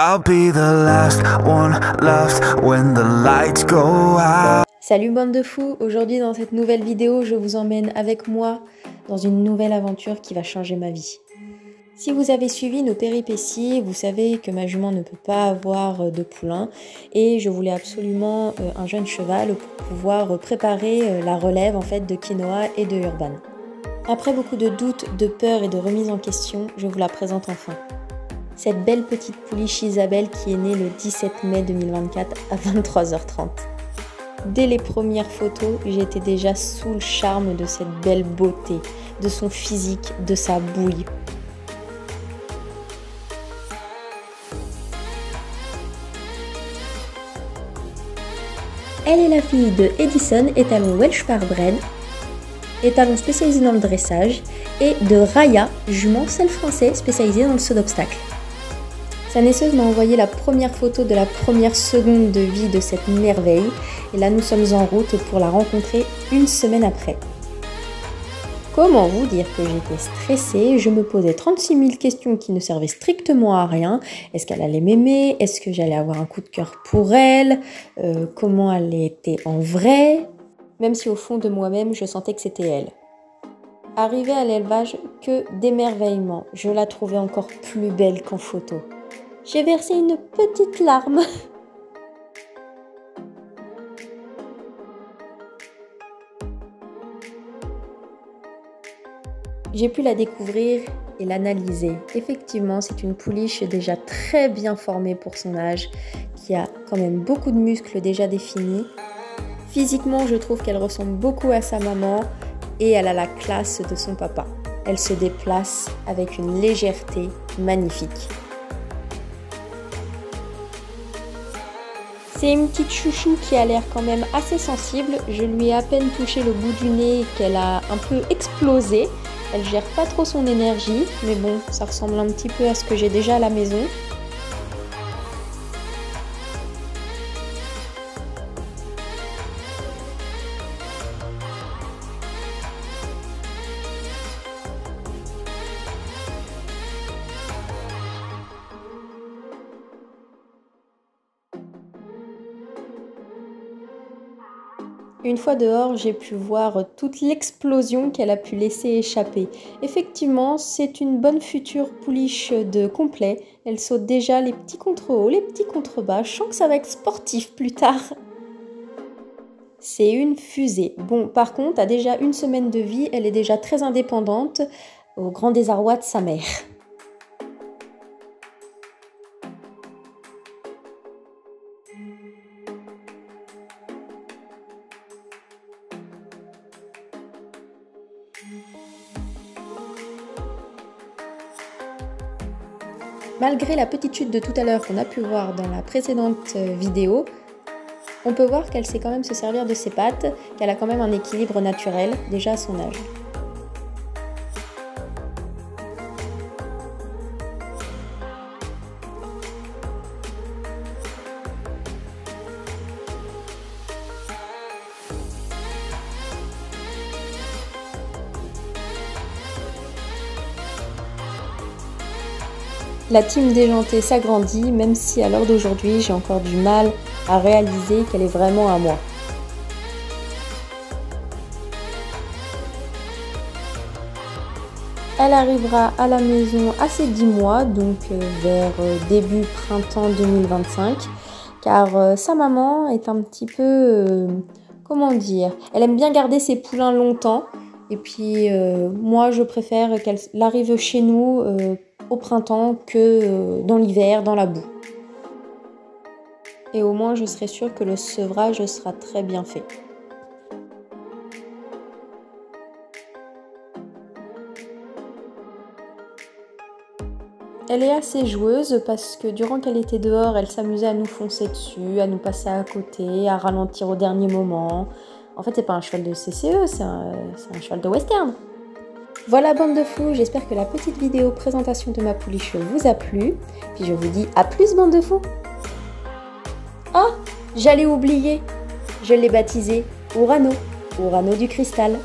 I'll be the last one left when the lights go out. Salut bande de fous, aujourd'hui dans cette nouvelle vidéo, je vous emmène avec moi dans une nouvelle aventure qui va changer ma vie. Si vous avez suivi nos péripéties, vous savez que ma jument ne peut pas avoir de poulain et je voulais absolument un jeune cheval pour pouvoir préparer la relève en fait de Quinoa et de Urban. Après beaucoup de doutes, de peurs et de remises en question, je vous la présente enfin. Cette belle petite pouliche Isabelle qui est née le 17 mai 2024 à 23h30. Dès les premières photos, j'étais déjà sous le charme de cette belle beauté, de son physique, de sa bouille. Elle est la fille de Edison, étalon Welsh Purebred, étalon spécialisé dans le dressage, et de Raya, jument selle français spécialisé dans le saut d'obstacle. Sa naisseuse m'a envoyé la première photo de la première seconde de vie de cette merveille, et là nous sommes en route pour la rencontrer une semaine après. Comment vous dire que j'étais stressée, je me posais 36 000 questions qui ne servaient strictement à rien. Est-ce qu'elle allait m'aimer? Est-ce que j'allais avoir un coup de cœur pour elle? Comment elle était en vrai? Même si au fond de moi-même, je sentais que c'était elle. Arrivée à l'élevage, que d'émerveillement. Je la trouvais encore plus belle qu'en photo. J'ai versé une petite larme. J'ai pu la découvrir et l'analyser. Effectivement, c'est une pouliche déjà très bien formée pour son âge, qui a quand même beaucoup de muscles déjà définis. Physiquement, je trouve qu'elle ressemble beaucoup à sa maman et elle a la classe de son papa. Elle se déplace avec une légèreté magnifique. C'est une petite chouchou qui a l'air quand même assez sensible. Je lui ai à peine touché le bout du nez qu'elle a un peu explosé. Elle gère pas trop son énergie, mais bon, ça ressemble un petit peu à ce que j'ai déjà à la maison. Une fois dehors, j'ai pu voir toute l'explosion qu'elle a pu laisser échapper. Effectivement, c'est une bonne future pouliche de complet. Elle saute déjà les petits contre haut, les petits contre bas. Je sens que ça va être sportif plus tard. C'est une fusée. Bon, par contre, à déjà une semaine de vie, elle est déjà très indépendante, au grand désarroi de sa mère. Malgré la petite chute de tout à l'heure qu'on a pu voir dans la précédente vidéo, on peut voir qu'elle sait quand même se servir de ses pattes, qu'elle a quand même un équilibre naturel, déjà à son âge. La team déjantée s'agrandit, même si à l'heure d'aujourd'hui, j'ai encore du mal à réaliser qu'elle est vraiment à moi. Elle arrivera à la maison à ses 10 mois, donc vers début printemps 2025, car sa maman est un petit peu, comment dire, elle aime bien garder ses poulains longtemps, et puis moi je préfère qu'elle arrive chez nous au printemps que dans l'hiver, dans la boue. Et au moins je serai sûre que le sevrage sera très bien fait. Elle est assez joueuse parce que durant qu'elle était dehors, elle s'amusait à nous foncer dessus, à nous passer à côté, à ralentir au dernier moment. En fait, c'est pas un cheval de CCE, c'est un cheval de western. Voilà bande de fous, j'espère que la petite vidéo présentation de ma pouliche vous a plu. Puis je vous dis à plus bande de fous. Ah, j'allais oublier, je l'ai baptisé Urano, Urano du cristal.